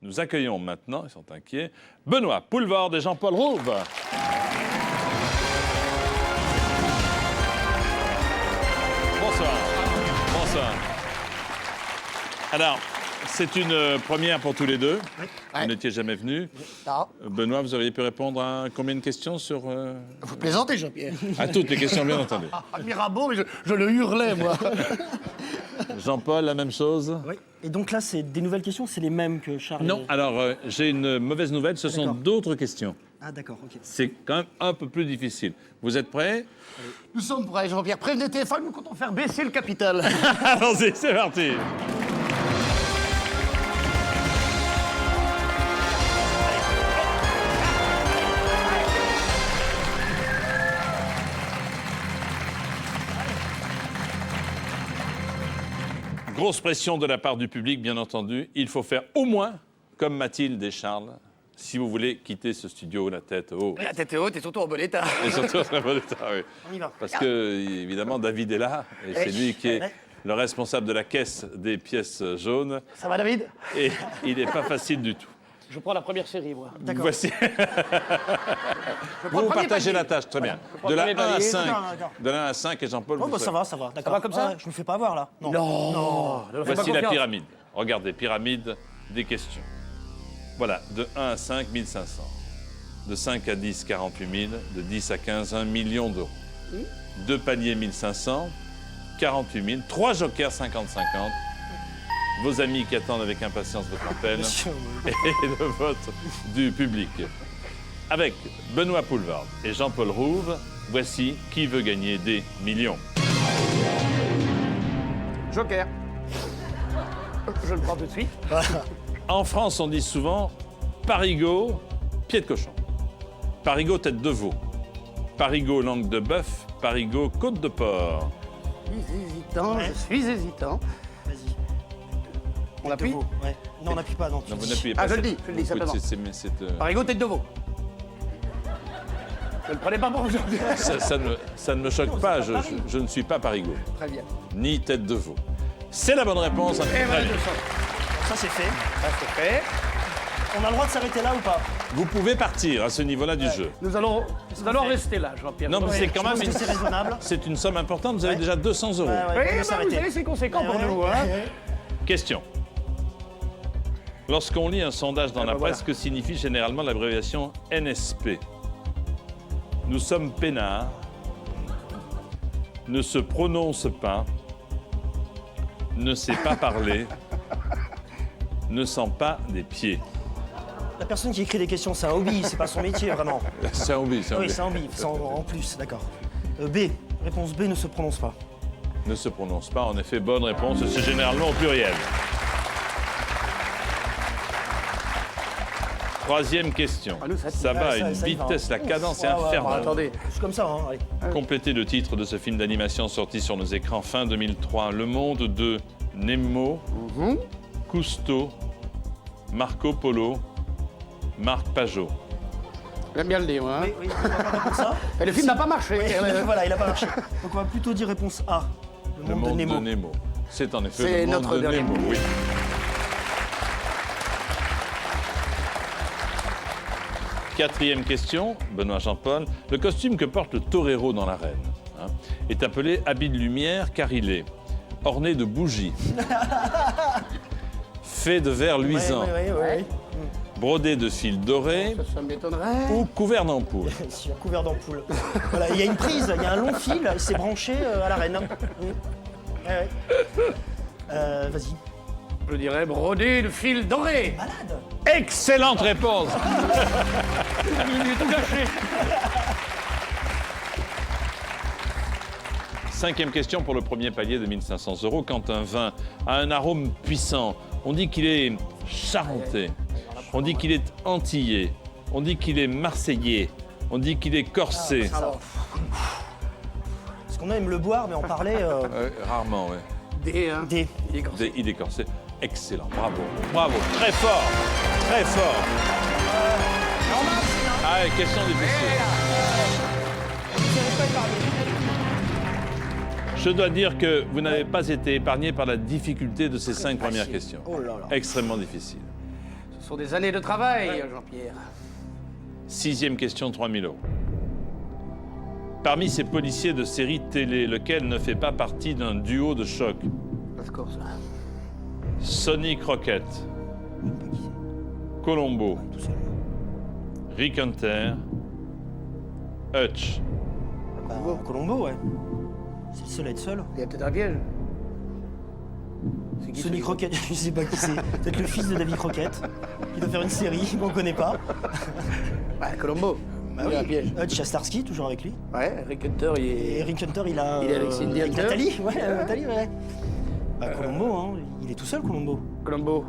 Nous accueillons maintenant, ils sont inquiets, Benoît Poelvoorde et Jean-Paul Rouve. Bonsoir. Bonsoir. Alors, c'est une première pour tous les deux. Oui. Vous n'étiez jamais venus. Non. Benoît, vous auriez pu répondre à combien de questions sur... Vous plaisantez, Jean-Pierre. À toutes les questions, bien entendu. Mirabeau, mais je le hurlais, moi. Jean-Paul, la même chose? Oui. Et donc là, c'est des nouvelles questions, c'est les mêmes que Charles. Non, alors j'ai une mauvaise nouvelle, ce sont D'accord. d'autres questions. Ah d'accord, ok. C'est quand même un peu plus difficile. Vous êtes prêts? Nous sommes prêts, Jean-Pierre. Prévenez téléphone, nous comptons faire baisser le capital. Allons-y, c'est parti. Grosse pression de la part du public, bien entendu. Il faut faire au moins comme Mathilde et Charles, si vous voulez quitter ce studio la tête haute. La tête est haute et surtout en bon état. Et surtout en très bon état, oui. On y va. Parce que, évidemment, David est là, et c'est lui qui est le responsable de la caisse des pièces jaunes, Ça va, David? et il n'est pas facile du tout. Je prends la première série, moi. D'accord. Voici. Vous partagez la tâche, très bien. De la 1 à 5, de la 1 à 5, et Jean-Paul, Oh, vous bah, ça savez. va, d'accord. va comme ça? Ouais, je me fais pas avoir là. Non. Non. Voici la pyramide. Regardez, pyramide des questions. Voilà, de 1 à 5, 1500. De 5 à 10, 48 000. De 10 à 15, 1 million d'euros. Deux paniers, 1500. 48 000. 3 jokers, 50-50. Vos amis qui attendent avec impatience votre appel. Et le vote du public. Avec Benoît Poelvoorde et Jean-Paul Rouve, voici qui veut gagner des millions. Joker. Je le prends tout de suite. En France, on dit souvent parigot, pied de cochon. Parigot, tête de veau. Parigot, langue de bœuf. Parigot, côte de porc. Je suis hésitant. Vas-y. On appuie? Ouais. Non, on n'appuie pas, non. Non, vous n'appuyez pas. Ah, je le dis, simplement. Parigot, tête de veau. Ne le prenez pas pour aujourd'hui. ça ne me choque pas, je ne suis pas parigot, Très bien. ni tête de veau. C'est la bonne réponse. Et Très voilà, bien. 200. Ça, c'est fait. Ça, c'est fait. On a le droit de s'arrêter là ou pas? Vous pouvez partir à ce niveau-là du jeu. Nous allons rester là, Jean-Pierre. Non, mais c'est quand Je pense même que c'est raisonnable. c'est une somme importante, vous avez déjà 200 euros. Ouais, Oui, on peut bah, vous s'arrêter. savez, c'est conséquent pour Ouais, nous. ouais, Hein. ouais. Question. Lorsqu'on lit un sondage dans la bah, presse, voilà. que signifie généralement l'abréviation NSP? Nous sommes peinards, ne se prononce pas, ne sait pas parler, ne sent pas des pieds. La personne qui écrit les questions, c'est un hobby, c'est pas son métier, vraiment. C'est un hobby, c'est un Oui, hobby. c'est un hobby, c'est en plus, d'accord. B. Réponse B ne se prononce pas. Ne se prononce pas, en effet, bonne réponse, c'est généralement au pluriel. Troisième question. Ah, nous, ça- Ça va à Ouais, une ça y va. vitesse, la cadence est Ouais, ouais, infernale. Attendez. C'est comme ça, hein. Ouais. Complétez le titre de ce film d'animation sorti sur nos écrans fin 2003, Le Monde de Nemo, Cousteau, Marco Polo, Marc Pajot. J'aime bien le dire, moi. Hein. Oui, on va pas pour ça. Et le film n'a pas marché. Voilà, il a pas marché. Donc on va plutôt dire réponse A. Le Monde de Nemo. C'est en effet C'est Le Monde notre de dernier Nemo, mot. oui. Quatrième question, Benoît Jean-Paul. Le costume que porte le torero dans l'arène est appelé habit de lumière car il est orné de bougies, fait de verre luisant, Ouais. brodé de fils dorés Ça m'étonnerait. ou couvert d'ampoule. Ici, un couvert d'ampoule. Voilà, il y a une prise, il y a un long fil, et c'est branché à l'arène. Ouais. Vas-y. Je dirais brodé de fil doré. Malade. Excellente réponse. Minute cachée. Cinquième question pour le premier palier de 1500 euros. Quand un vin a un arôme puissant, on dit qu'il est charentais, on dit qu'il est antillais, on dit qu'il est marseillais, on dit qu'il est corsé. Parce qu'on aime le boire, mais en parler. Rarement, oui. D, hein. D. Il est corsé. Il est corsé. Excellent, bravo, bravo, très fort, très fort. Ah, question difficile. Je dois dire que vous n'avez pas été épargné par la difficulté de ces 5 premières questions. Oh là là. Extrêmement difficile. Ce sont des années de travail, Jean-Pierre. 6e question, 3000 euros. Parmi ces policiers de série télé, lequel ne fait pas partie d'un duo de choc? Of course. Sonny Crockett, Colombo, Tout seul. Rick Hunter, Hutch. Bah, Colombo, ouais. C'est le seul à être seul. Il y a peut-être un piège. C'est qui, Sonny Crockett, je sais pas qui c'est. Peut-être le fils de David Crockett, qui doit faire une série qu'on connaît pas. Ouais, Colombo. Bah Il y a un oui. piège. Hutch Starsky, toujours avec lui. Ouais, Rick Hunter, il Et est... Rick Hunter, il a. Il est avec Cindy avec Hunter. Nathalie, ouais, Nathalie, ouais. Bah, Colombo, hein, il est tout seul, Colombo. Colombo.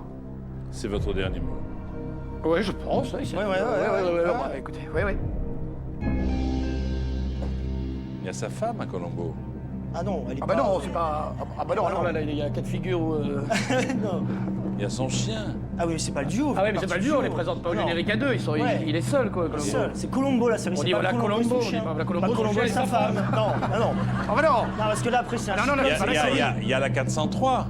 C'est votre dernier mot. Ouais, je pense. Ouais, bah, écoutez, ouais. Il y a sa femme à Colombo. Ah non, elle est Ah pas. bah non, c'est pas... Ah bah non, Ah non. là, il y a cas de figure où... Non. Il y a son chien. Ah oui, c'est pas le duo. Ah ouais, mais c'est pas le duo, on les présente pas au générique à deux, il est seul, quoi, Colombo. Seul. C'est Colombo, la série. On c'est dit pas voilà Colombo, Colombo, son on dit chien. pas voilà Colombo, Pas son Colombo chien et sa femme. Non, ah non. Ah bah non. Non, parce que là, après, c'est un. Non, Il y a, pas la il y a- série. il y a- il y a la 403.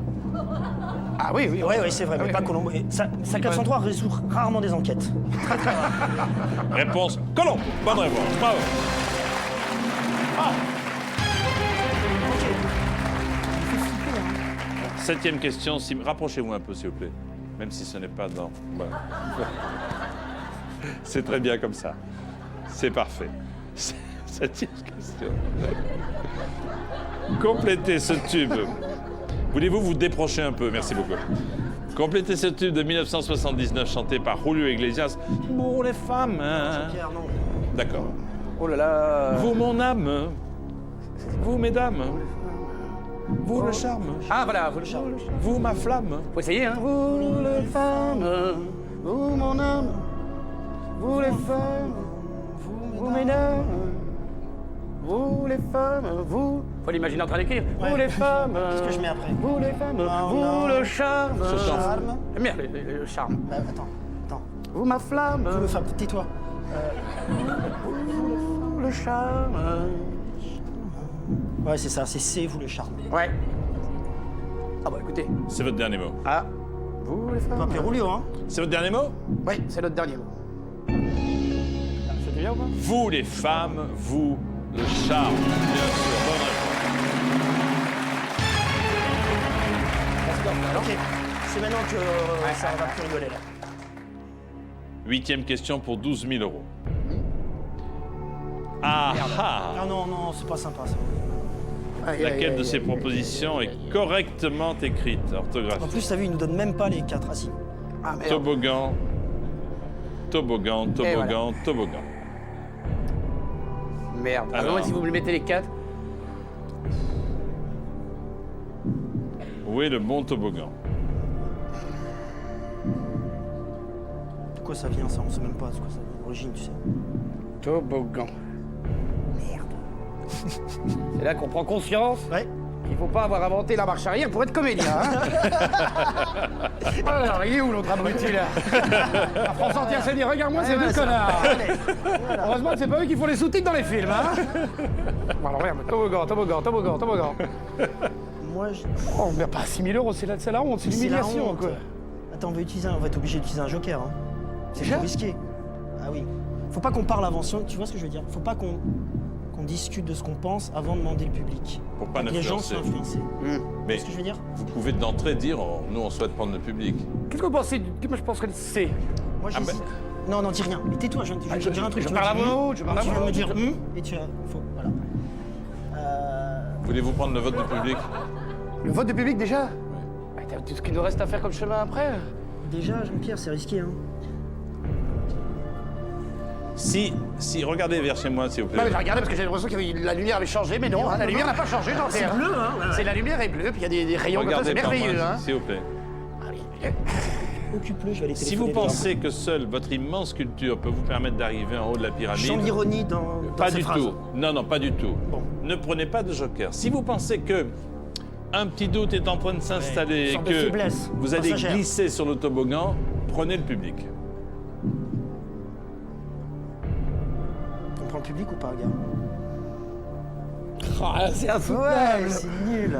Ah oui, oui. Ouais, c'est vrai, mais pas Colombo. Et sa 403 résout rarement des enquêtes. Réponse Colombo. Bonne réponse. Bravo. Septième question. Rapprochez-vous un peu, s'il vous plaît. Même si ce n'est pas dans... Voilà. C'est très bien comme ça. C'est parfait. Septième question. Complétez ce tube. Voulez-vous vous déprocher un peu? Merci beaucoup. Complétez ce tube de 1979 chanté par Julio Iglesias. Pour les femmes. Hein. Pierre, non. D'accord. Oh là là. Vous, mon âme. Vous, mesdames. Vous, le charme. Ah voilà, vous le charme. Vous, ma flamme. Faut essayer, hein. Vous les femmes, vous mon âme, vous les femmes, vous mesdames, vous les femmes, vous... Faut l'imaginer en train d'écrire. Ouais. Vous les femmes, Qu'est-ce que je mets après? vous les femmes, Non, vous non. le charme. Le charme. Merde, le charme. Bah, attends. Vous ma flamme, Vous le femme, tais-toi. vous le charme. Ouais, c'est ça, c'est C, vous le charme. Ouais. Ah bah écoutez. C'est votre dernier mot. Ah, vous les On peut femmes. appeler Julio, hein. C'est votre dernier mot? Oui, c'est notre dernier mot. C'était bien ou pas? Vous, les femmes, vous, le charme. Bien sûr, bonne réponse. Ok. C'est maintenant que ça va plus rigoler, là. 8e question pour 12 000 euros. Ah ah! Ah non, c'est pas sympa, ça. Laquelle de ces propositions est correctement écrite, En orthographique? plus, t'as vu, il nous donne même pas les 4 assis. Ah merde. Toboggan, toboggan, toboggan, toboggan. Merde. Alors. Alors, si vous me mettez les 4. Où est le bon toboggan? De quoi ça vient, ça? On sait même pas de quoi ça vient. L'origine, tu sais. Toboggan. Merde. C'est là qu'on prend conscience Ouais. qu'il faut pas avoir inventé la marche arrière pour être comédien. Hein. Alors, il est où l'autre abruti là? La France entière s'est dit regarde-moi ces deux connards. Heureusement que c'est pas eux qui font les sous-titres dans les films. Hein. Bon, alors regarde, toboggan. Moi, je. Oh, mais pas 6 000 euros, c'est la honte, c'est C'est la l'humiliation honte. quoi. Attends, on va être obligé d'utiliser un joker, hein. C'est Déjà trop risqué. Ah oui. Faut pas qu'on parle avant, tu vois ce que je veux dire? Faut pas qu'on discute de ce qu'on pense avant de demander le public. Pour pas Que les gens influencer. soient influencés. Tu Mais vois ce que je veux dire? vous pouvez d'entrée dire oh, nous on souhaite prendre le public. Qu'est-ce que vous pensez Moi je penserais que c'est. Moi, je dis... Non, dis rien. Mais tais-toi, je vais te dire un truc. je tu parle vas à dire, voix haute, je parle à tu voix vas me haute. dire et tu vas... Faut... Voilà. Voulez-vous prendre le vote du public? Le vote du public déjà? Bah, t'as tout ce qu'il nous reste à faire comme chemin après. Déjà, Jean-Pierre, c'est risqué, hein. Si, regardez vers chez moi, s'il vous Non, mais plaît. j'ai regardé parce que j'ai l'impression que la lumière avait changé, mais non, hein, la lumière n'a pas changé, j'en sais. C'est bleu, hein. Voilà. C'est la lumière est bleue, puis il y a des rayons comme ça, Regardez c'est par merveilleux. moi, Hein. s'il vous plaît. Occupe-le, je vais aller Si vous téléphoner pensez que seule votre immense culture peut vous permettre d'arriver en haut de la déjà. pyramide, Chant l'ironie dans pas cette du phrase. tout. Non, pas du tout. Bon. Ne prenez pas de joker. Si vous pensez que un petit doute est en train de s'installer Une et sorte de que faiblesse vous allez passagère. glisser sur le toboggan, prenez le public. On prend le public ou pas, gars? Ah, c'est Ouais, c'est nul.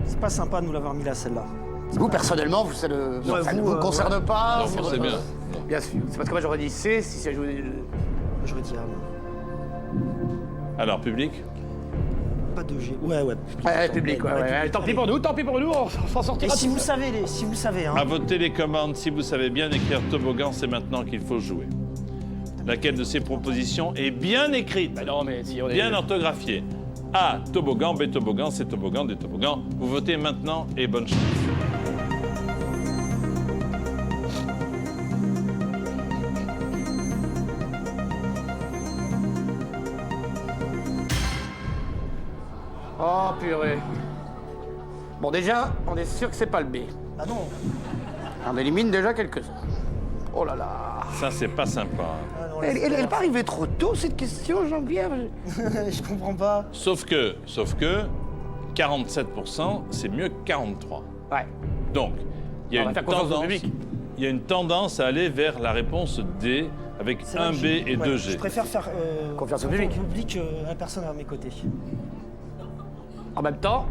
C'est pas sympa de nous l'avoir mis là, celle-là. Vous, personnellement, ça ne vous concerne pas. Non, vous, c'est bien. Bien sûr. C'est parce que moi, j'aurais dit C si ça jouait... J'aurais dit A, moi. Alors, public? Pas de G. Ouais. Public, ouais. Tant pis pour nous, on s'en Et sortira. si vous le savez, hein. À vos télécommandes, si vous savez bien écrire toboggan, c'est maintenant qu'il faut jouer. Laquelle de ces propositions est bien écrite, Bah non, mais si on est... bien orthographiée? A, toboggan, B, toboggan, C, toboggan, D, toboggan. Vous votez maintenant et bonne chance. Oh, purée. Bon, déjà, on est sûr que c'est pas le B. Ah non. On élimine déjà quelques-uns. Oh là là. Ça, c'est pas sympa. Ah non, Elle est pas arrivée trop tôt, cette question, Jean-Pierre? Je comprends pas. Sauf que 47%, c'est mieux que 43. Ouais. Donc, il y a On va une faire confiance au tendance. public. Il y a une tendance à aller vers la réponse D avec C'est vrai un que B et ouais, deux Je G. préfère faire Confiance au public. à la personne à mes côtés. En même temps,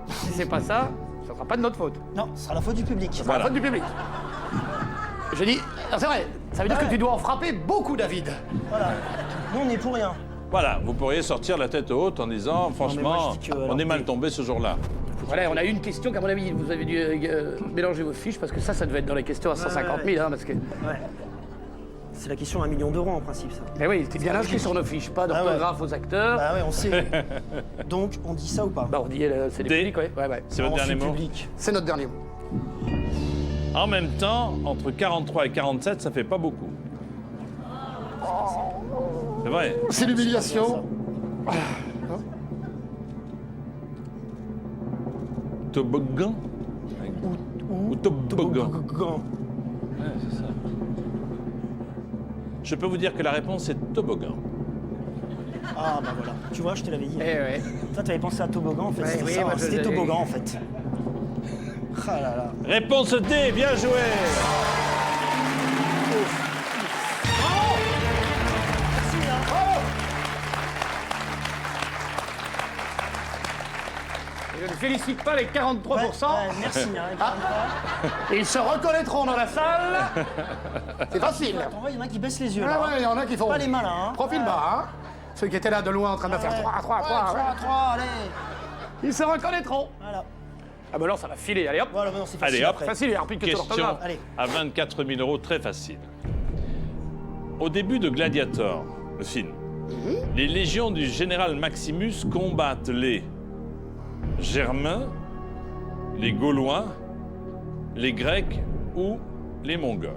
si c'est pas ça, ça sera pas de notre faute. Non, ce sera la faute du public. C'est Voilà. la faute du public. Je dis, non, c'est vrai, ça veut dire que tu dois en frapper beaucoup, David. Voilà. Nous, on est pour rien. Voilà, vous pourriez sortir la tête haute en disant, franchement, moi, je dis que, alors, on est mal tombé ce jour-là. Voilà, on a eu une question qu'à mon avis, vous avez dû mélanger vos fiches, parce que ça devait être dans les questions à 150 000, hein, parce que... Ouais. C'est la question à 1 million d'euros en principe, ça. Mais oui, c'était bien inscrit sur nos fiches, pas Ah ouais. d'orthographe aux acteurs. Bah ouais, on sait. Donc, on dit ça ou pas? Bah, on dit, c'est des D. publics, ouais. Ouais. C'est votre On dernier suit mot? public. C'est notre dernier mot. En même temps, entre 43 et 47, ça fait pas beaucoup. C'est vrai. C'est l'humiliation. Toboggan? Ou toboggan? Toboggan. Ouais, c'est ça. Je peux vous dire que la réponse est toboggan. Ah bah voilà. Tu vois, je te l'avais dit. Eh ouais. Toi, t'avais pensé à toboggan, en fait. Ouais, C'était oui, ça, moi, hein. je C'était l'avais toboggan, dit. en fait. Ah là là. Réponse D, bien joué. Je ne félicite pas les 43%. Ouais, merci, hein. Et ils se reconnaîtront dans la salle. C'est facile. Attends, ouais, il y en a qui baissent les yeux, Ah là. ouais, il y en a qui font... Pas les malins, hein. Profil bas, hein. Ceux qui étaient là de loin en train de faire 3, 3, 3. 3, allez. Ils se reconnaîtront. Voilà. Ah bah non, ça va filer. Allez hop. Voilà, maintenant c'est facile Allez, hop. après. Facile, il plus que tout Question l'orthographe. Allez. à 24 000 euros, très facile. Au début de Gladiator, le film, les légions du général Maximus combattent les Germains, les Gaulois, les Grecs ou les Mongols.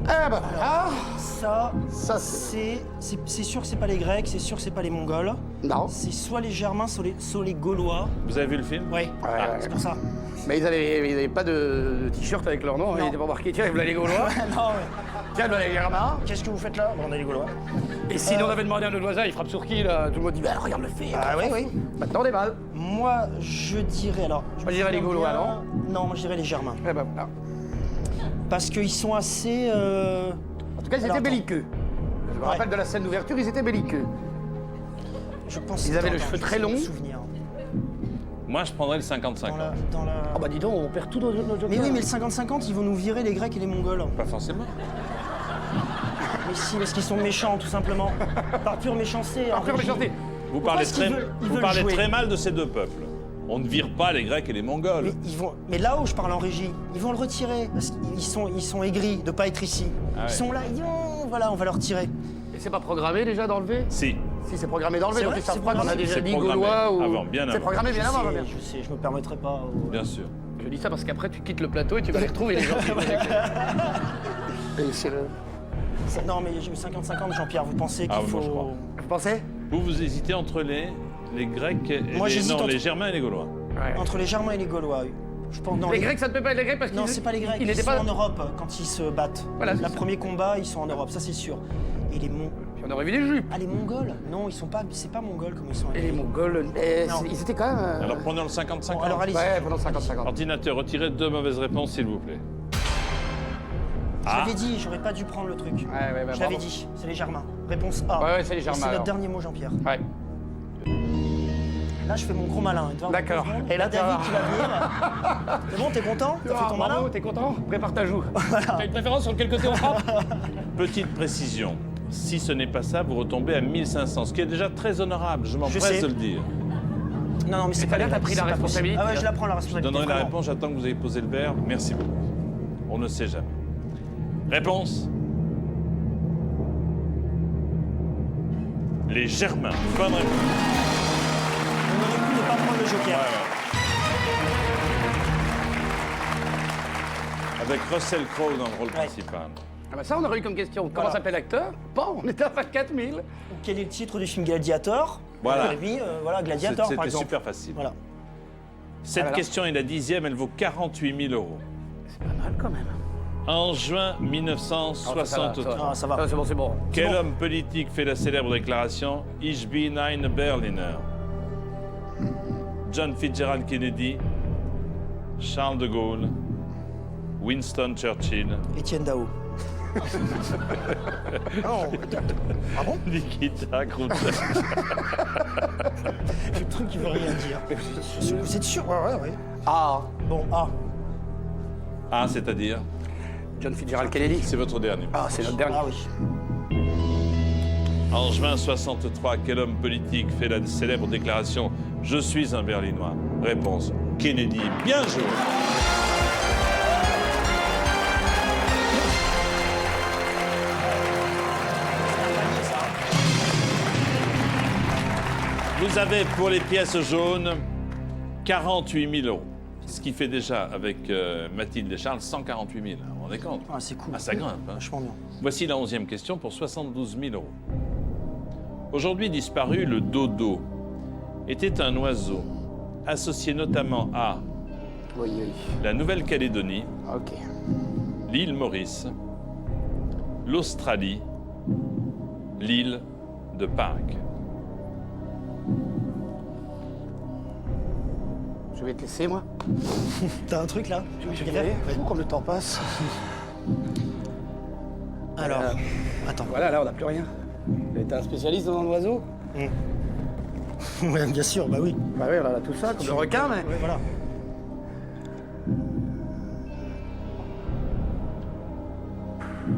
Eh ben voilà. Ça, Ça, c'est... c'est sûr que c'est pas les Grecs, c'est sûr que c'est pas les Mongols. Non. C'est soit les Germains, soit les Gaulois. Vous avez vu le film? Ouais, c'est pour ça. Mais ils avaient pas de t-shirt avec leur nom. Ils étaient pas marqués. Tiens, voilà les Gaulois. non, ouais. Tiens, voilà les Germains. Qu'est-ce que vous faites là? Bon, on a les Gaulois. Et si nous on avait demandé à nos voisins, ils frappent sur qui là? Tout le monde dit, bah regarde le film. Ah oui, oui. Maintenant, des balles. Moi, je dirais alors. Moi, je dirais les Gaulois, non? Non, moi je dirais les Germains. Eh ben voilà. Parce qu'ils sont assez. En tout cas, ils Alors, étaient belliqueux. Je me rappelle de la scène d'ouverture, ils étaient belliqueux. Je pense. Ils avaient attends, le cheveu je très sais long. me souvenir. Moi, je prendrais le 50-50. Dans la... Oh bah dis donc, on perd tout nos jokers. Mais oui, mais le 50-50, ils vont nous virer les Grecs et les Mongols. Pas forcément. Mais si, parce qu'ils sont méchants, tout simplement. Par pure méchanceté. Par pure méchanceté. Vous Pourquoi parlez, est-ce qu'ils très, veulent- ils vous veulent parlez jouer très mal de ces deux peuples. On ne vire pas les Grecs et les Mongols. Mais ils vont. Mais là où je parle en régie, ils vont le retirer. Parce qu'ils sont aigris de pas être ici. Ah ouais. Ils sont là, ils disent, oh, voilà, on va le retirer. Et c'est pas programmé déjà d'enlever? Si. Si, c'est programmé d'enlever, C'est donc vrai, ils savent c'est pas qu'on a programmé. déjà C'est dit programmé Gaulois ou... avant, bien C'est avant. programmé bien avant, bien. Je sais, je me permettrai pas. Bien sûr. Je dis ça parce qu'après, tu quittes le plateau et tu vas les retrouver, les gens. Et c'est le... Non, mais j'ai eu 50-50, Jean-Pierre. Vous pensez qu'il Ah, moi, faut. je crois. Vous pensez? Vous hésitez entre les Grecs et Moi, j'hésite entre- les Germains et les Gaulois. Ouais. Entre les Germains et les Gaulois. Je pense, non, Les Grecs, ça ne peut pas être les Grecs parce qu'ils... Non, c'est pas les Grecs. Ils Ils n'étaient sont pas... en Europe quand ils se battent. Voilà, c'est Le ça. premier combat, ils sont en Europe, ça c'est sûr. Et les On aurait vu des jupes. Ah, les Mongols? Non, ils sont pas. C'est pas Mongols comme ils sont. Et les Mongols, Non. ils étaient quand même... Alors prenons le 50-50. Bon, alors allez-y. Ouais, pendant 50-50. Ordinateur, retirez 2 mauvaises réponses, s'il vous plaît. Je l'avais dit, j'aurais pas dû prendre le truc. Ouais, Je l'avais bravo. dit, c'est les Germains. Réponse A. Ouais, c'est les Et Germains, c'est alors. notre dernier mot, Jean-Pierre. Ouais. Là, je fais mon gros malin. D'accord. Et là, tu David vas qui va venir. C'est bon, t'es content? T'as fait ton malin? Bravo, t'es content? Prépare ta joue. T'as une préférence sur quel côté on frappe? Petite précision. Si ce n'est pas ça, vous retombez à 1500, ce qui est déjà très honorable, je m'empresse sais. de le dire. Non, mais c'est pas pas bien, t'as pris la c'est pas responsabilité. possible. Ah ouais, je la prends la Je responsabilité. donnerai la vraiment. réponse, j'attends que vous ayez posé le verre. Merci beaucoup. On ne sait jamais. Réponse. Les Germains. Bonne réponse. On aurait pu ne pas prendre le joker. Avec Russell Crowe dans le rôle principal. Ah bah ça, on aurait eu comme question. Comment Voilà. s'appelle l'acteur? Bon, on était à 4000. Quel est le titre du film Gladiator? Voilà. Et puis, voilà, Gladiator, par C'était exemple. super facile. Voilà. Cette Ah là là. question est la 10e, elle vaut 48 000 €. C'est pas mal quand même. En juin 1963, Ah, ça va. Ah, c'est bon, c'est bon. quel homme politique fait la célèbre déclaration « Ich bin ein Berliner » John Fitzgerald Kennedy, Charles de Gaulle, Winston Churchill, Étienne Dao. Non. Ah bon? Nikita Khrouchtchev. Le truc qui veut rien dire. Vous êtes sûr? Ouais. Ah, Bon, ah. Ah, c'est-à-dire John Fitzgerald Kennedy. C'est votre dernier. Ah, c'est notre dernier. Ah oui. En juin 63, quel homme politique fait la célèbre déclaration « Je suis un Berlinois » Réponse Kennedy. Bien joué. Vous avez pour les pièces jaunes 48 000 €. Ce qui fait déjà, avec Mathilde et Charles, 148 000. On est compte. Ah, c'est cool. Ah, ça grimpe. Hein. Vachement bien. Voici la 11e question pour 72 000 €. Aujourd'hui disparu, le dodo était un oiseau associé notamment à Oui. la Nouvelle-Calédonie, Ok. l'île Maurice, l'Australie, l'île de Pâques. Je vais te laisser, moi. T'as un truc là? Je vais y aller. Comme le temps passe. Alors, attends. Voilà, là, on n'a plus rien. T'es un spécialiste dans l'oiseau? Ouais, bien sûr, bah oui. Bah oui, on a tout ça, comme le requin, mais... Ouais, voilà.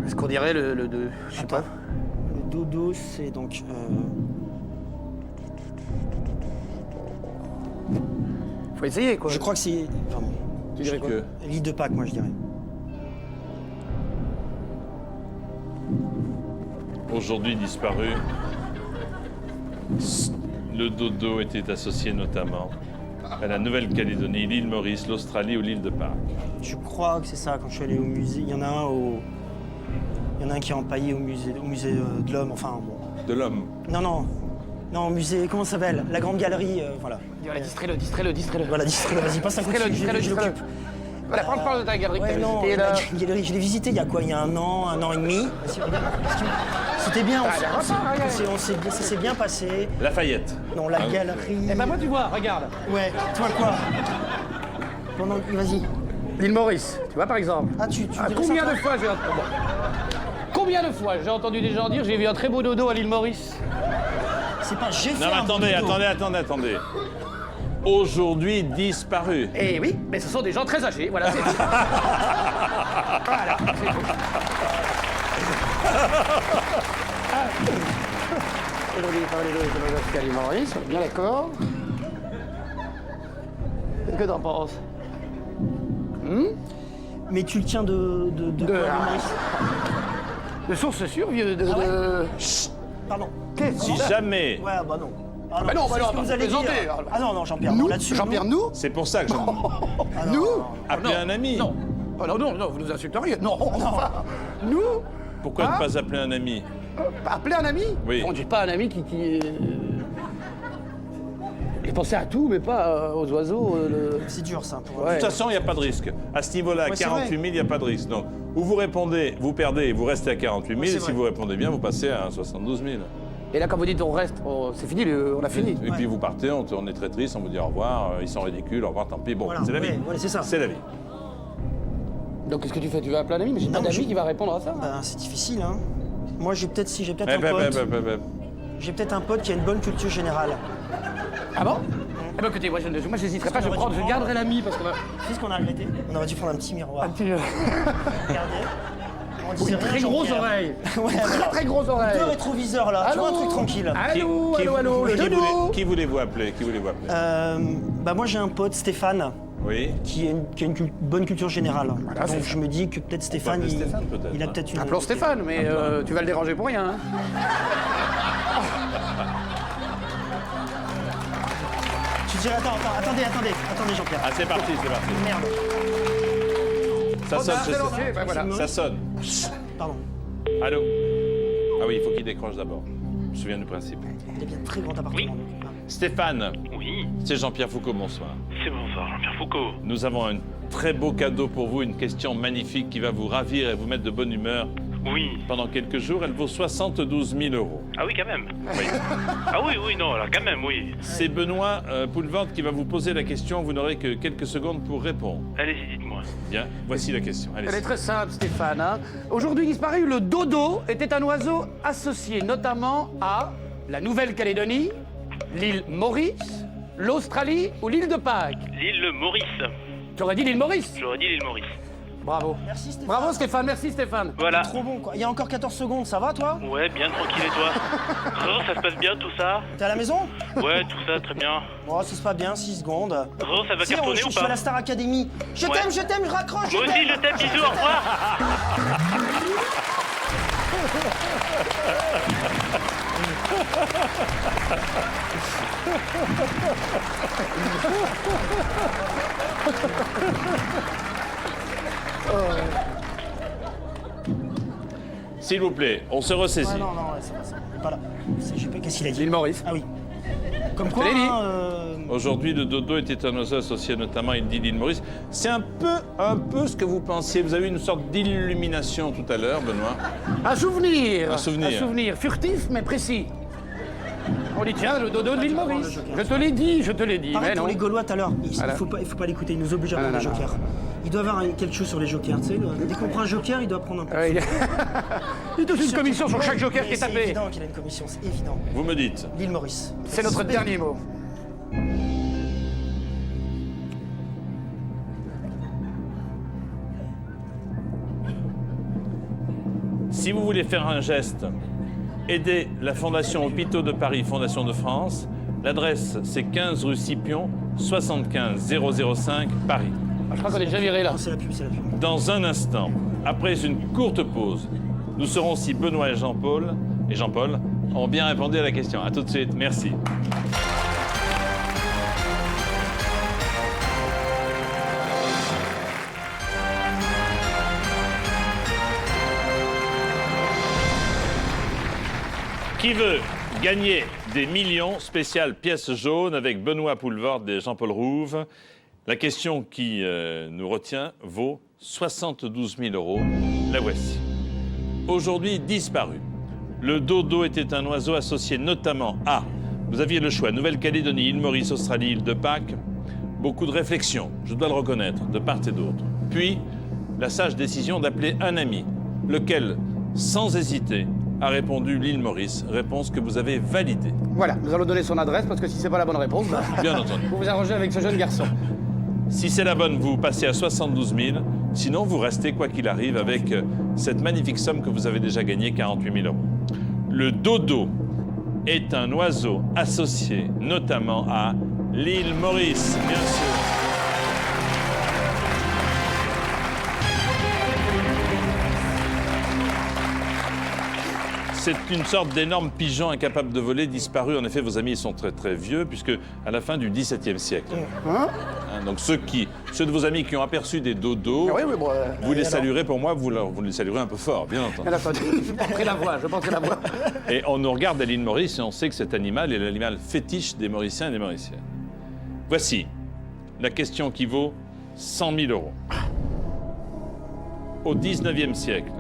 Est-ce qu'on dirait le je sais pas. Le dodo, c'est donc. Faut essayer, quoi. Je crois que c'est. Pardon. Tu dirais quoi? Que L'île de Pâques, moi, je dirais. aujourd'hui disparu, le dodo était associé notamment à la Nouvelle-Calédonie, l'île Maurice, l'Australie ou l'île de Pâques. Je crois que c'est ça. Quand je suis allé au musée, il y en a un au. Il y en a un qui est empaillé au musée de l'homme. Enfin, bon. De l'homme. Non, au musée. Comment ça s'appelle? La grande galerie. Voilà. Voilà, distrais-le. Voilà, distrais-le. Vas-y, passe un coup de fil. Je l'occupe. Voilà, parle de ta galerie que Ouais, t'avais non, visitée, là. la galerie, je l'ai visitée il y a quoi? Il y a un an et demi. Vas-y, regarde. C'était bien, ça s'est bien passé. Lafayette. Non, la Ah oui. galerie. Eh ben moi, tu vois, regarde. Ouais, toi quoi? Vas-y. L'île Maurice, tu vois, par exemple. Ah, tu dirais Combien ça, de fois j'ai entendu... Combien de fois j'ai entendu des gens dire j'ai vu un très beau dodo à l'île Maurice? C'est pas j'ai fait Non, mais un dodo. attendez. Aujourd'hui disparu. Eh oui, mais ce sont des gens très âgés, voilà, c'est tout. Voilà, c'est tout. Aujourd'hui, il parlait de l'île Maurice, on est bien d'accord. Qu'est-ce que t'en penses? Mais tu le tiens de quoi, le Maurice? De source sûre, vieux, de... Pardon. Si jamais, Ouais, bah non. Ah bah non, c'est ce que bah vous allez plaisantez, dire. alors. Ah non, Jean-Pierre, non, là-dessus. Jean-Pierre, nous? c'est pour ça que je Ah, non, Nous? non. appelez un ami. Non. Oh, non, vous nous insulteriez. Non, enfin, nous, Pourquoi ne pas appeler un ami? appeler un ami? Oui. Bon, j'ai pas un ami qui J'ai pensé à tout, mais pas aux oiseaux. C'est dur, ça. Pour... Ouais. De toute façon, il n'y a pas de risque. À ce niveau-là, Ouais, c'est 48 000, il n'y a pas de risque. Donc, ou vous répondez, vous perdez et vous restez à 48 000. Ouais, c'est et si vrai. vous répondez bien, vous passez à 72 000. Et là, quand vous dites on reste, c'est fini, on a fini. Et puis vous partez, on est très triste, on vous dit au revoir, ils sont ridicules, au revoir, tant pis. Bon, Voilà, c'est la vie. ouais, voilà, c'est ça. C'est la vie. Donc qu'est-ce que tu fais? Tu vas appeler un ami? Mais j'ai pas Non, d'amis je- qui va répondre à ça. Ben, c'est difficile, hein. Moi, j'ai peut-être un Eh, pote. J'ai peut-être un pote qui a une bonne culture générale. Ah bon? Eh ben écoutez, moi j'hésiterai pas, je garderai l'ami parce qu'on a... Qu'est-ce qu'on a regretté? On aurait dû prendre un petit miroir. Regardez. On Ou disait une rien, très grosse Jean-Pierre. oreille. Ouais, voilà. Très grosse oreille. Deux rétroviseurs là, tu vois, un truc tranquille. Allô, le dodo. Qui voulez-vous appeler? Qui voulez-vous appeler? Bah moi j'ai un pote, Stéphane, Oui. qui a une bonne culture générale. Voilà, c'est Donc ça. je me dis que peut-être Stéphane, appeler Stéphane, peut-être, il a hein. peut-être une... Appelons Stéphane, mais tu vas le déranger pour rien. Hein. Tu dirais, attendez Jean-Pierre. Ah, c'est parti. Merde, Ça sonne, c'est lancé, ben voilà. ça sonne. pardon. Allô? Ah oui, il faut qu'il décroche d'abord. Je me souviens du principe. Il est bien très grand appartement. donc, ah. Stéphane, Oui, c'est Jean-Pierre Foucault, bonsoir. c'est bonsoir Jean-Pierre Foucault. Nous avons un très beau cadeau pour vous, une question magnifique qui va vous ravir et vous mettre de bonne humeur Oui. pendant quelques jours. Elle vaut 72 000 €. Ah oui, quand même. Oui. Ah oui, non, alors quand même, oui. C'est Benoît Poulvord qui va vous poser la question. Vous n'aurez que quelques secondes pour répondre. Allez-y, dites-moi. Bien, voici la question. Allez. Elle est très simple, Stéphane. Hein. Aujourd'hui disparu, le dodo était un oiseau associé notamment à la Nouvelle-Calédonie, l'île Maurice, l'Australie ou l'île de Pâques. L'île Maurice. J'aurais dit l'île Maurice. J'aurais dit l'île Maurice. Bravo. Merci Stéphane. Bravo Stéphane, merci Stéphane. Voilà. Trop bon quoi. Il y a encore 14 secondes, ça va toi? Ouais, bien tranquille et toi. Ça se passe bien tout ça? T'es à la maison? Ouais, tout ça, très bien. Oh, ça se passe bien, 6 secondes. Ça va Si, cartonner je ou suis à pas? la Star Academy. Je Ouais. t'aime, je raccroche. Moi aussi, je t'aime, bisous, au revoir. S'il vous plaît, on se ressaisit. Ouais, non, c'est pas ça. Il est pas là. Qu'est-ce qu'il a dit? L'île Maurice. Ah oui. Comme quoi, l'ai dit. Aujourd'hui, le dodo était un oiseau associé notamment à l'île Maurice. C'est un peu ce que vous pensiez. Vous avez eu une sorte d'illumination tout à l'heure, Benoît. Un souvenir. Un souvenir. Un souvenir furtif mais précis. On dit tiens, le dodo de l'île Maurice. Je te l'ai dit, pareil mais pour non. les Gaulois tout à l'heure. Il Voilà. faut pas l'écouter, il nous oblige à Ah, prendre non, les non, jokers. Il doit avoir quelque chose sur les jokers, tu sais. Dès qu'on prend un joker, il doit prendre un peu. Il touche une commission sur chaque joker qui est C'est tapé. évident qu'il a une commission, c'est évident. Vous me dites. L'île Maurice. C'est notre dernier mot. Si vous voulez faire un geste, aidez la Fondation Hôpitaux de Paris, Fondation de France. L'adresse, c'est 15 rue Scipion, 75 005 Paris. Je crois qu'on est déjà viré là. Non, c'est la pub, c'est la pub. Dans un instant, après une courte pause, nous saurons si Benoît et Jean-Paul ont bien répondu à la question. À tout de suite, merci. Qui veut gagner des millions spéciales pièces jaunes avec Benoît Poulvord et Jean-Paul Rouve? La question qui nous retient vaut 72 000 €. La voici. Aujourd'hui disparu. Le dodo était un oiseau associé notamment à... Vous aviez le choix, Nouvelle-Calédonie, île Maurice, Australie, île de Pâques. Beaucoup de réflexions, je dois le reconnaître, de part et d'autre. Puis, la sage décision d'appeler un ami, lequel, sans hésiter, a répondu l'île Maurice, réponse que vous avez validée. Voilà, nous allons donner son adresse parce que si c'est pas la bonne réponse, bah, Bien entendu. vous vous arrangez avec ce jeune garçon. Si c'est la bonne, vous passez à 72 000. Sinon, vous restez, quoi qu'il arrive, avec cette magnifique somme que vous avez déjà gagnée, 48 000 €. Le dodo est un oiseau associé notamment à l'île Maurice, bien sûr. C'est une sorte d'énorme pigeon incapable de voler, disparu. En effet, vos amis ils sont très très vieux, puisque à la fin du XVIIe siècle. Hein, donc ceux de vos amis qui ont aperçu des dodos, Oui, bon. vous les saluerez pour moi, vous les saluerez un peu fort, bien entendu. Elle a pas dit. Je porterai la voix, je porterai la voix. Et on nous regarde à l'île Maurice et on sait que cet animal est l'animal fétiche des Mauriciens et des Mauriciennes. Voici la question qui vaut 100 000 €. Au XIXe siècle,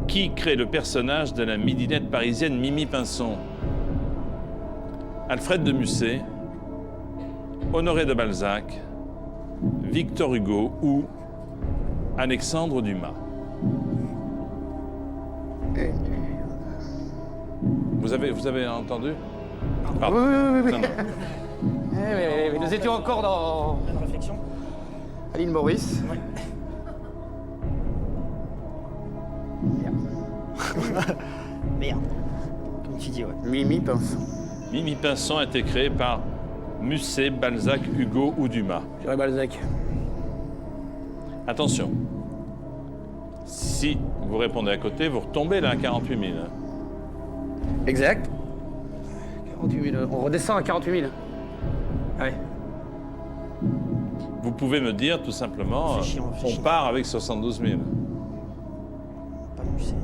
qui crée le personnage de la midinette parisienne Mimi Pinson? Alfred de Musset, Honoré de Balzac, Victor Hugo ou Alexandre Dumas? Vous avez entendu? Pardon. Oui. Non. Nous étions encore dans Pleine réflexion. Aline Maurice. Ouais. Merde. Comme tu dis, ouais. Mimi Pinson. Mimi Pinson a été créé par Musset, Balzac, Hugo ou Dumas. J'irai Balzac. Attention. Si vous répondez à côté, vous retombez là à 48 000. Exact. 48 000. On redescend à 48 000. Ouais. Vous pouvez me dire tout simplement, Réfléchis, on réfléchit. on part avec 72 000. Pas Musset.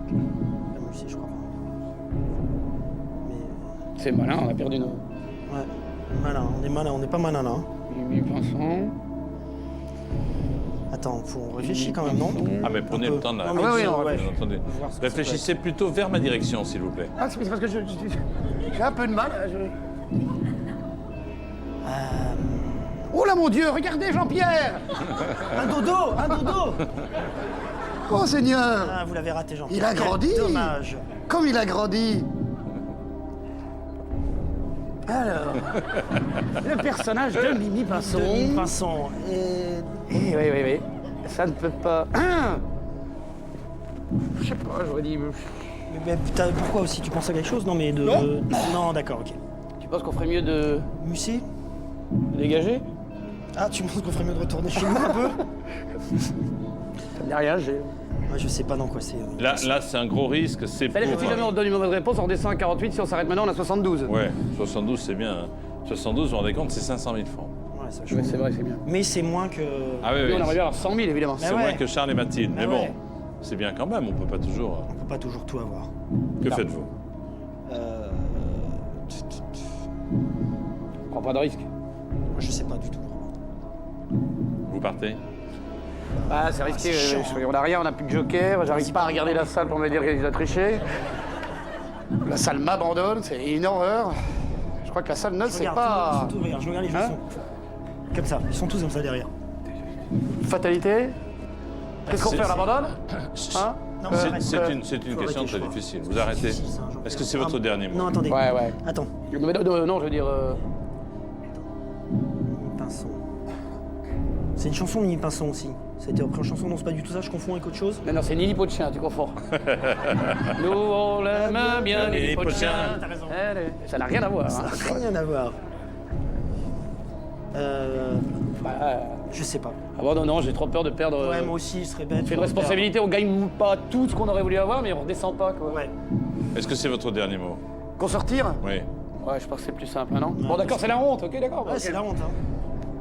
Pas Musset, je crois pas. Mais. C'est malin, on a perdu nos. Ouais. Malin, on n'est pas malin là. Hein. Mimi Pinson. Attends, on réfléchit quand même, non? Ah mais prenez Un peu. le temps de la Non, mais oui, disons, on ouais. Bien entendu. On va voir ce que ça Réfléchissez plutôt vers ma direction, s'il vous plaît. Ah, c'est parce que j'ai un peu de mal. Oh là mon Dieu, regardez Jean-Pierre. Un dodo. Oh Seigneur. Ah, vous l'avez raté, Jean. Il a grandi. Dommage. Comme il a grandi. Alors, le personnage de Mimi Pinson. Mimi Pinson. Oui. Ça ne peut pas. Je sais pas, j'aurais dit. Mais putain, pourquoi aussi? Tu penses à quelque chose? Non, mais de. Non. Non, d'accord, ok. Tu penses qu'on ferait mieux de Musset? dégager? Ah, tu penses qu'on ferait mieux de retourner chez nous un peu? Ça me dit rien, j'ai. Ouais, je sais pas dans quoi c'est. Là c'est un gros risque, c'est pour... Si jamais on donne une mauvaise réponse, on redescend à 48. Si on s'arrête maintenant, on a 72. Ouais, 72 c'est bien. Hein. 72, vous vous rendez compte, c'est 500 000 francs. Ouais, ça, je Ouais, c'est vrai, c'est bien. Mais c'est moins que. Ah oui, Nous, oui. on aurait dû avoir 100 000, évidemment. C'est ouais. moins que Charles et Mathilde. Mais Ah bon, ouais. c'est bien quand même, on peut pas toujours... On peut pas toujours tout avoir. Que faites-vous? On prend pas de risque. Je sais pas du tout. Vous partez? Ah, c'est risqué. c'est chiant. On a rien, on a plus de joker. J'arrive pas à regarder la salle pour me dire qu'il a triché. La salle m'abandonne, c'est une horreur. Je crois que la salle ne sait Regarde, pas. tout, regarde, je regarde les Hein joueurs. Comme ça, ils sont tous comme ça derrière. Fatalité. Qu'est-ce qu'on C'est- fait, on l'abandonne? Hein? Non, C'est arrête. c'est une Faut question arrêter, très je crois. difficile. Vous arrêtez. Si, c'est un genre- Est-ce que c'est votre dernier mot? Non, attendez. Ouais. Attends. Non, mais non, je veux dire. Pinson. C'est une chanson de Mimi Pinson aussi. Ça a été repris en chanson, non, c'est pas du tout ça, je confonds avec autre chose. Non, c'est Nini Pot-de-Chien, tu confonds. Nous, on l'aime bien, Nini Nini Pot-de-Chien. Pot-de-Chien. T'as raison. Ça n'a rien à voir. Ça Hein. n'a rien à voir. Bah, Je sais pas. ah bon, non, j'ai trop peur de perdre. Ouais, moi aussi, je serais bête. C'est une responsabilité, on gagne pas tout ce qu'on aurait voulu avoir, mais on redescend pas, quoi. Ouais. Est-ce que c'est votre dernier mot? Qu'on sortir? Oui. Ouais, je pense que c'est plus simple, hein, non? Bon, d'accord, c'est la honte, ok, d'accord. Ouais, ok. c'est la honte, hein.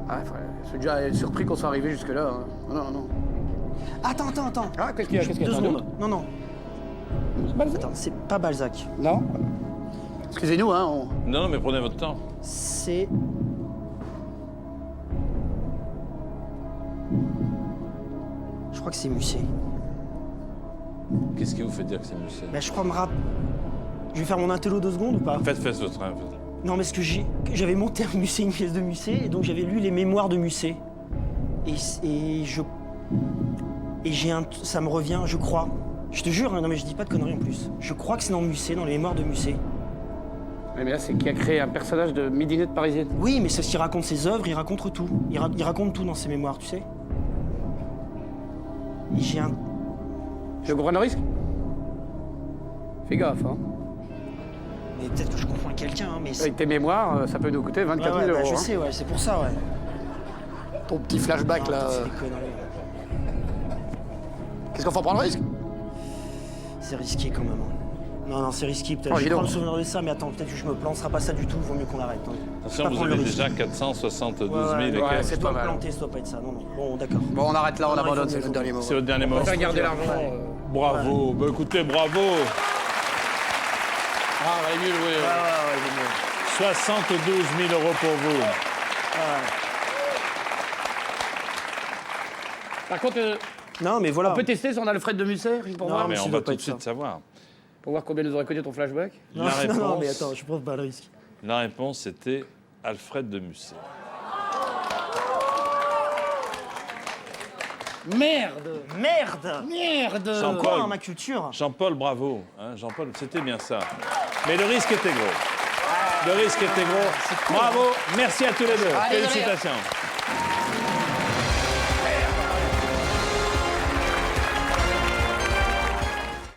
Ah, je suis déjà surpris qu'on soit arrivé jusque-là. Hein. Non. Attends. Ah, qu'est-ce qu'il y a? Qu'est-ce qu'il y a? 2 Attends, secondes. Non. Balzac. Attends, c'est pas Balzac. Non? Excusez-nous, hein. Non, mais prenez votre temps. C'est. Je crois que c'est Musset. Qu'est-ce qui vous fait dire que c'est Musset? Bah, je crois me rappeler. Je vais faire mon intello 2 secondes ou pas? Faites votre train. Non, mais ce que j'avais monté un Musset, une pièce de Musset, et donc j'avais lu les mémoires de Musset. Et j'ai un. Ça me revient, je crois. Je te jure, hein, non mais je dis pas de conneries en plus. Je crois que c'est dans Musset, dans les mémoires de Musset. Mais là, c'est qui a créé un personnage de midinette parisienne. Oui, mais c'est ce qu'il raconte ses œuvres, il raconte tout. Il raconte tout dans ses mémoires, tu sais. Et j'ai un. Tu veux qu'on prenne le risque? Fais gaffe, hein. Mais peut-être que je confonds avec quelqu'un, hein, mais. Avec tes mémoires, ça peut nous coûter 24 000 bah, euros. je hein. sais, ouais, c'est pour ça, ouais. Ton petit flashback, Non, là. c'est des conneries. Qu'est-ce qu'on faut prendre le risque? C'est risqué quand même. Hein. Non, c'est risqué peut-être. Oh, Je dis prends donc. le souvenir de ça, mais attends, peut-être que je me plante, ce sera pas ça du tout, vaut mieux qu'on arrête. Hein. Attention, Pas vous prendre avez le risque. déjà 472 000 Ouais, et ouais, quelques. c'est Je dois pas me mal. planter, ça doit pas être ça. Non. Bon, d'accord. Bon, on arrête là, on Non, abandonne, il faut- c'est le dernier mot. C'est votre dernier mot. On va faire garder l'argent. Bravo. Bah écoutez, bravo. Ah, va mieux jouer. Ouais, 72 000 euros pour vous. Par contre, Non, mais voilà. on peut tester si on a le Fred de Musset, rien pour Non, voir? Mais ça on doit va pas tout de être suite ça. savoir. Pour voir combien nous aurait connu ton flashback. Non, La non, réponse, non, mais attends, je prends pas le risque. la réponse c'était Alfred de Musset. Merde! Merde. Merde! Jean-Paul. Quoi, hein, ma culture? Jean-Paul, bravo. Hein, Jean-Paul, c'était bien ça. Mais le risque était gros. Le risque était gros. Bravo, merci à tous les deux. Allez, Félicitations.